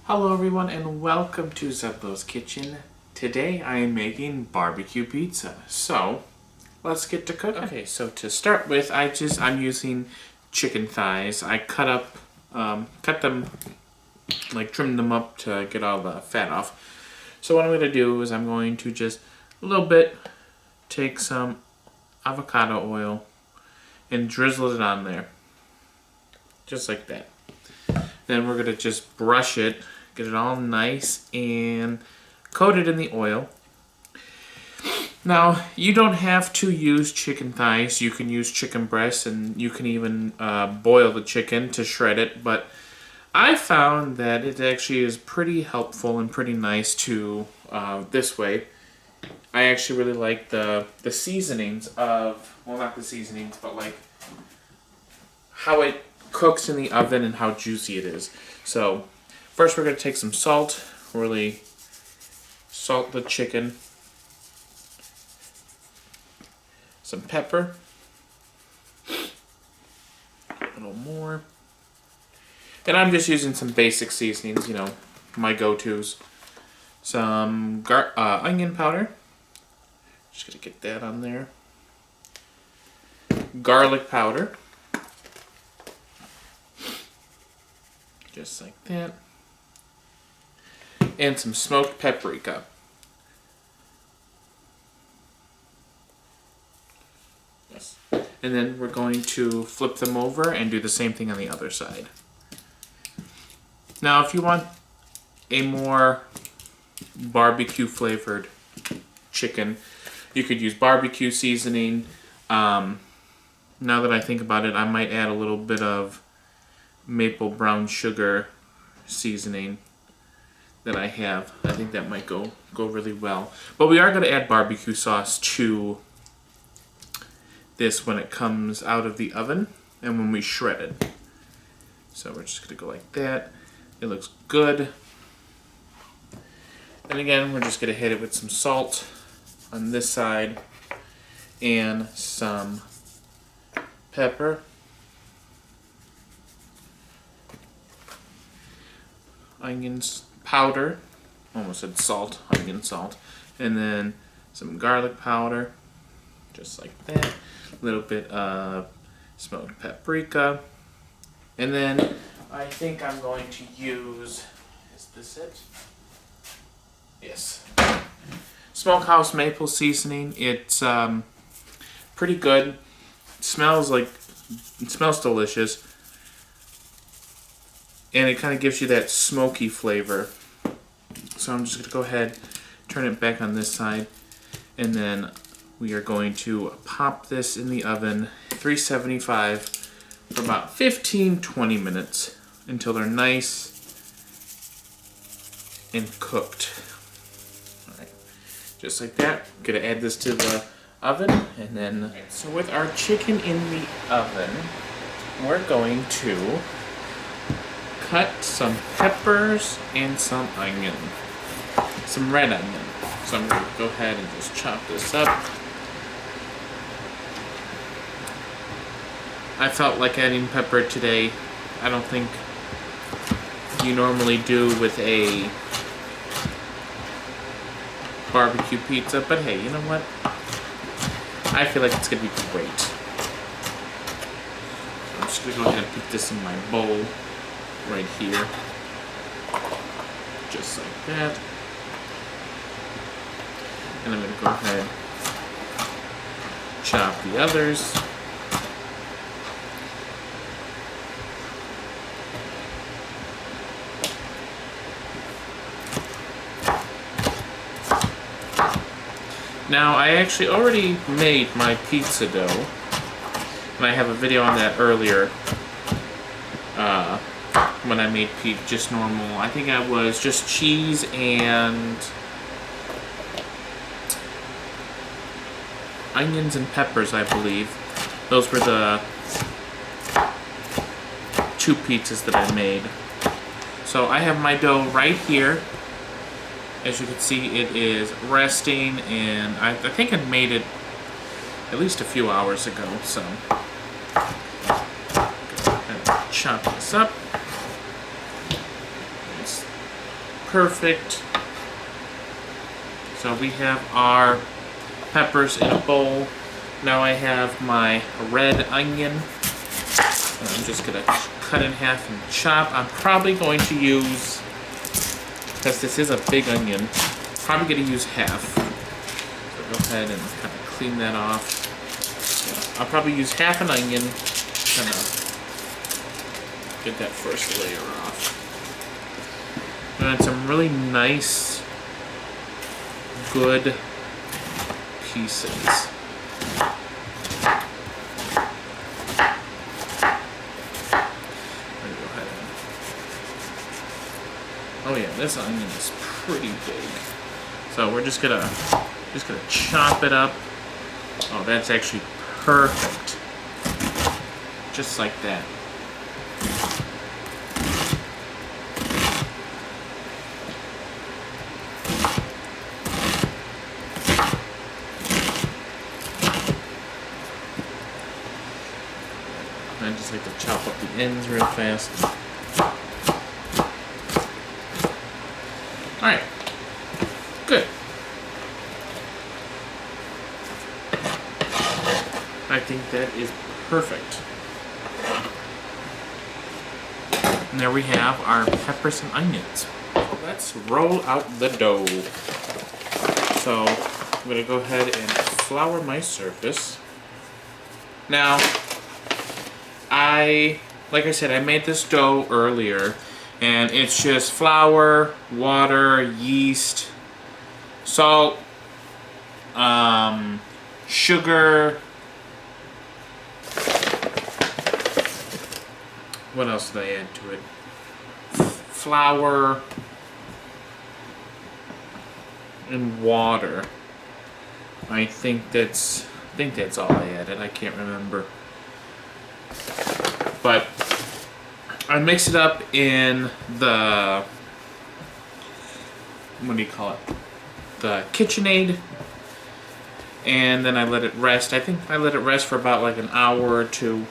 Hello everyone and welcome to Zeblo's Kitchen. Today I am making barbecue pizza. So, let's get to cooking. Okay, so to start with, I'm using chicken thighs. I cut them, like trimmed them up to get all the fat off. So what I'm going to do is I'm going to just a little bit take some avocado oil and drizzle it on there. Just like that. Then we're going to just brush it, get it all nice and coat it in the oil. Now, you don't have to use chicken thighs. You can use chicken breasts, and you can even boil the chicken to shred it. But I found that it actually is pretty helpful and pretty nice to this way. I actually really like the seasonings of, well, not the seasonings, but like how it cooks in the oven and how juicy it is. So first we're going to take some salt, really salt the chicken, some pepper, a little more, and I'm just using some basic seasonings, you know, my go-tos. Some onion powder, just going to get that on there, garlic powder, just like that, and some smoked paprika. Yes. And then we're going to flip them over and do the same thing on the other side. Now, if you want a more barbecue flavored chicken, you could use barbecue seasoning. Now that I think about it, I might add a little bit of maple brown sugar seasoning that I have. I think that might go really well. But we are going to add barbecue sauce to this when it comes out of the oven and when we shred it. So we're just going to go like that. It looks good. And again, we're just going to hit it with some salt on this side and some pepper. Onions powder, almost said salt, onion salt, and then some garlic powder, just like that, a little bit of smoked paprika, and then I think I'm going to use, is this it? Yes. Smokehouse maple seasoning. It's pretty good. It smells delicious. And it kind of gives you that smoky flavor. So I'm just going to go ahead, turn it back on this side, and then we are going to pop this in the oven, 375, for about 15-20 minutes until they're nice and cooked. Alright, just like that. I'm going to add this to the oven, and then, so with our chicken in the oven, we're going to cut some peppers and some onion. Some red onion. So I'm going to go ahead and just chop this up. I felt like adding pepper today. I don't think you normally do with a barbecue pizza, but hey, you know what? I feel like it's going to be great. So I'm just going to go ahead and put this in my bowl right here, just like that. And I'm going to go ahead and chop the others. Now, I actually already made my pizza dough, and I have a video on that earlier. When I made just normal, I think I was just cheese and onions and peppers, I believe. Those were the two pizzas that I made. So I have my dough right here. As you can see, it is resting, and I think I made it at least a few hours ago. So chop this up. perfect. So we have our peppers in a bowl. Now I have my red onion. I'm just gonna cut in half and chop. I'm probably going to use, because this is a big onion, probably gonna use half. So go ahead and kind of clean that off. Yeah, I'll probably use half an onion, kind of get that first layer off. And then some really nice, good pieces. Oh yeah, this onion is pretty big. So we're just gonna chop it up. Oh, that's actually perfect. Just like that. I just like to chop up the ends real fast. Alright, good. I think that is perfect. And there we have our peppers and onions. Let's roll out the dough. So I'm going to go ahead and flour my surface. Now, like I said, I made this dough earlier. And it's just flour, water, yeast, salt, sugar. What else did I add to it? Flour and water. I think that's all I added. I can't remember. But I mix it up in the, what do you call it? The KitchenAid. And then I let it rest. I think I let it rest for about like an hour or two.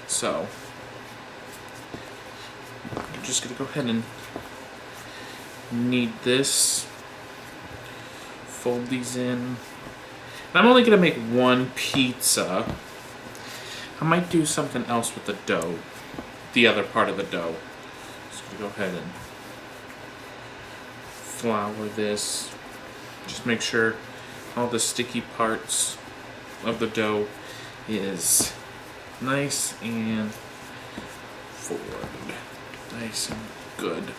So I'm just gonna go ahead and knead this. Fold these in. And I'm only gonna make one pizza. I might do something else with the dough. The other part of the dough. So go ahead and flour this. Just make sure all the sticky parts of the dough is nice and forward. Nice and good.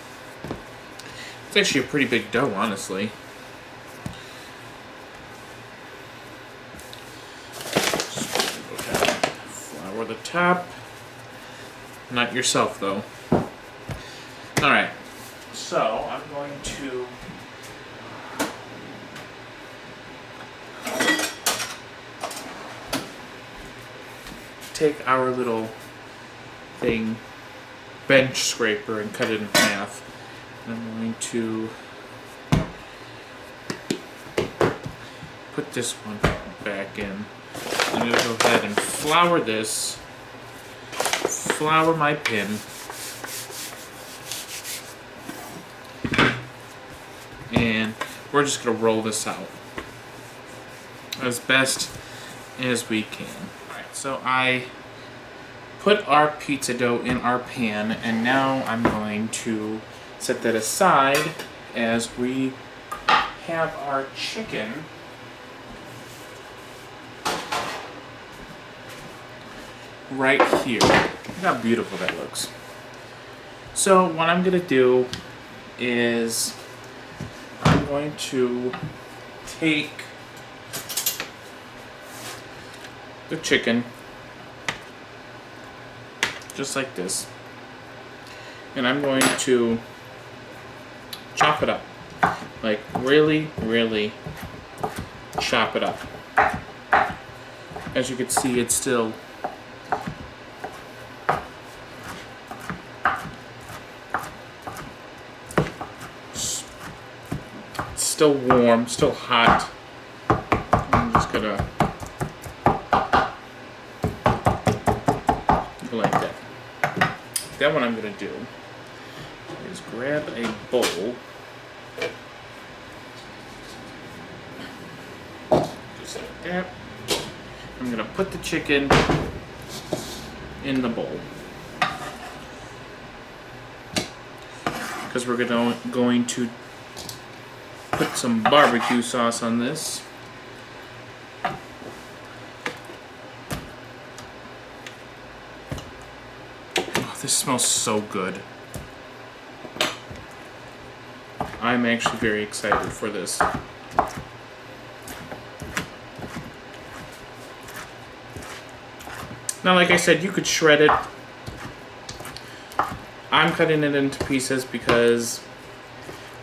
It's actually a pretty big dough, honestly. So go ahead and flour the top. Not yourself, though. Alright, so I'm going to take our little thing, bench scraper, and cut it in half. And I'm going to put this one back in. I'm going to go ahead and flour this. Flour my pin. And we're just going to roll this out as best as we can. Alright, so I put our pizza dough in our pan, and now I'm going to set that aside as we have our chicken right here. Look how beautiful that looks. So what I'm going to do is I'm going to take the chicken just like this, and I'm going to chop it up, like really chop it up. As you can see, it's still warm, still hot. I'm just gonna go like that. Then what I'm gonna do is grab a bowl. Just like that. I'm gonna put the chicken in the bowl. Because we're going to put some barbecue sauce on this. Oh, this smells so good. I'm actually very excited for this. Now, like I said, you could shred it. I'm cutting it into pieces because,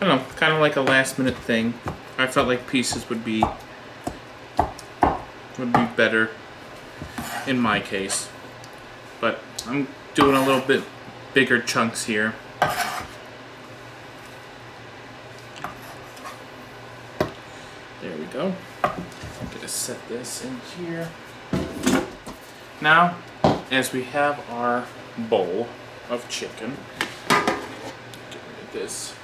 I don't know, kind of like a last minute thing. I felt like pieces would be better in my case. But I'm doing a little bit bigger chunks here. There we go. I'm gonna set this in here. Now, as we have our bowl of chicken, get rid of this.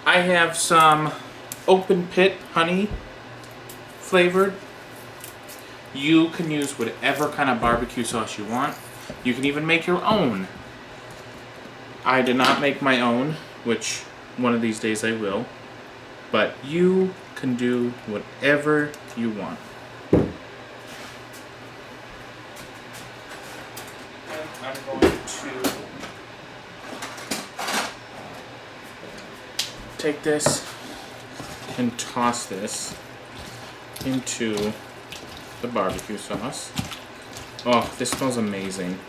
I have some open pit honey flavored. You can use whatever kind of barbecue sauce you want. You can even make your own. I did not make my own, which one of these days I will. But you can do whatever you want. I'm going to take this and toss this into the barbecue sauce. Oh, this smells amazing.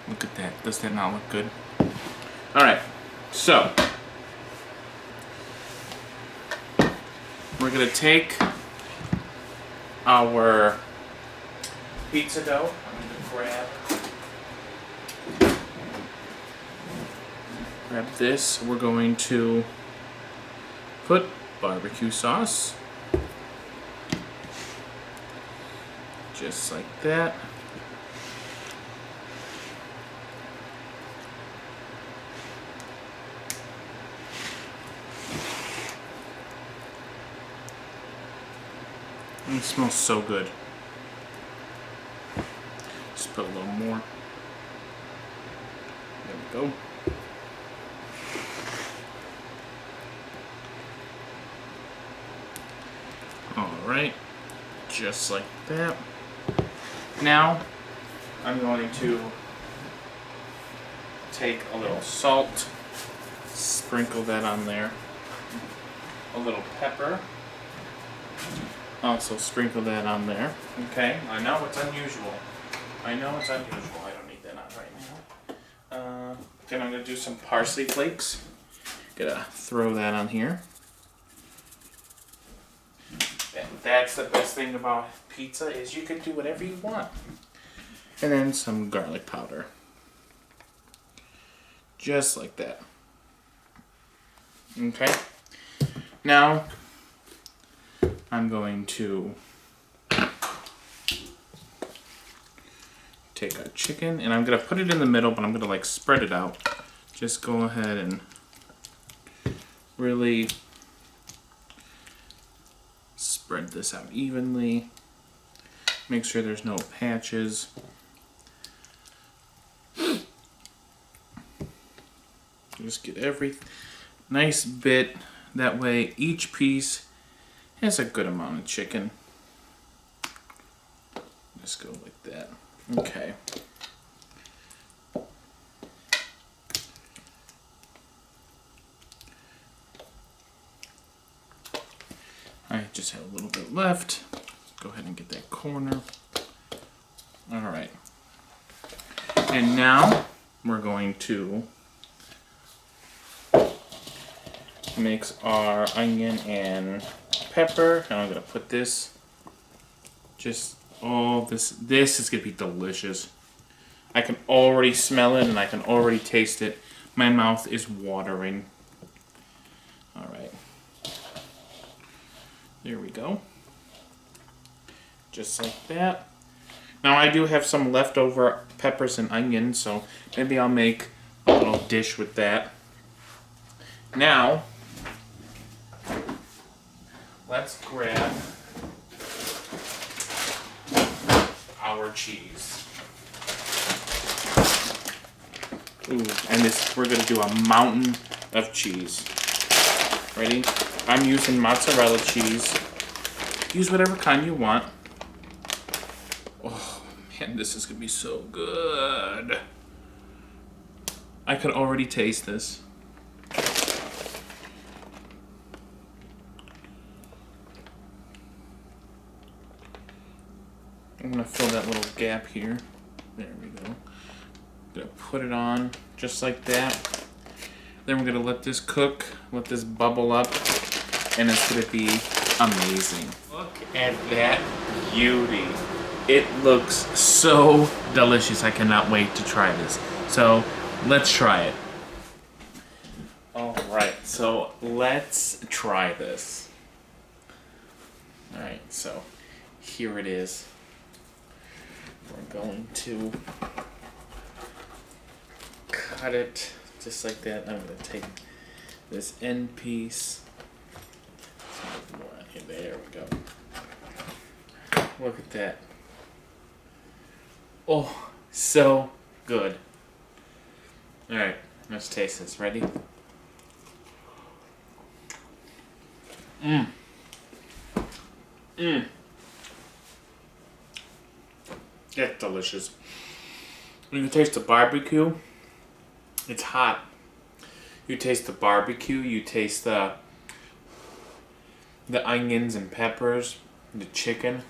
Look at that. Does that not look good? Alright, so we're going to take our pizza dough. I'm going to grab this. We're going to put barbecue sauce. Just like that. And it smells so good. Just put a little more. There we go. Alright, just like that. Now, I'm going to take a little salt, sprinkle that on there, a little pepper, also sprinkle that on there. Okay, I know it's unusual. I know it's unusual. I don't need that on right now. Then I'm going to do some parsley flakes. Gonna throw that on here. And that's the best thing about pizza is you can do whatever you want. And then some garlic powder. Just like that. Okay. Now, I'm going to take our chicken and I'm going to put it in the middle, but I'm going to like spread it out. Just go ahead and really spread this out evenly. Make sure there's no patches. Just get every nice bit. That way each piece has a good amount of chicken. Just go like that. Okay. I just have a little bit left. Go ahead and get that corner. Alright. And now we're going to mix our onion and pepper. And I'm going to put this, just all this. This is going to be delicious. I can already smell it and I can already taste it. My mouth is watering. Alright. There we go. Just like that. Now I do have some leftover peppers and onions, so maybe I'll make a little dish with that. Now, let's grab our cheese. Ooh, and we're gonna do a mountain of cheese. Ready? I'm using mozzarella cheese. Use whatever kind you want. Oh man, this is gonna be so good. I can already taste this. I'm gonna fill that little gap here. There we go. Gonna put it on just like that. Then we're gonna let this cook, let this bubble up, and it's gonna be amazing. Look at that beauty. It looks so delicious. I cannot wait to try this. So let's try it. Alright, so let's try this. Alright, so here it is. We're going to cut it just like that. I'm going to take this end piece. There we go. Look at that. Oh, so good. Alright, let's taste this. Ready? Mmm. Mmm. That's delicious. When you taste the barbecue, it's hot. You taste the barbecue, you taste the onions and peppers, the chicken.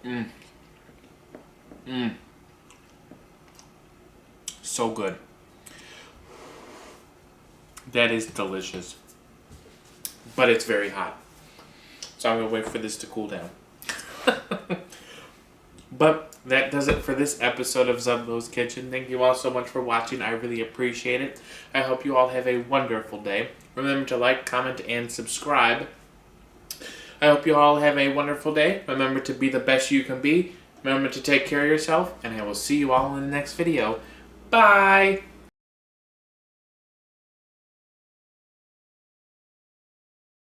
Mmm. Mmm. So good. That is delicious. But it's very hot. So I'm going to wait for this to cool down. But that does it for this episode of Zublo's Kitchen. Thank you all so much for watching. I really appreciate it. I hope you all have a wonderful day. Remember to like, comment, and subscribe. I hope you all have a wonderful day. Remember to be the best you can be. Remember to take care of yourself. And I will see you all in the next video. Bye!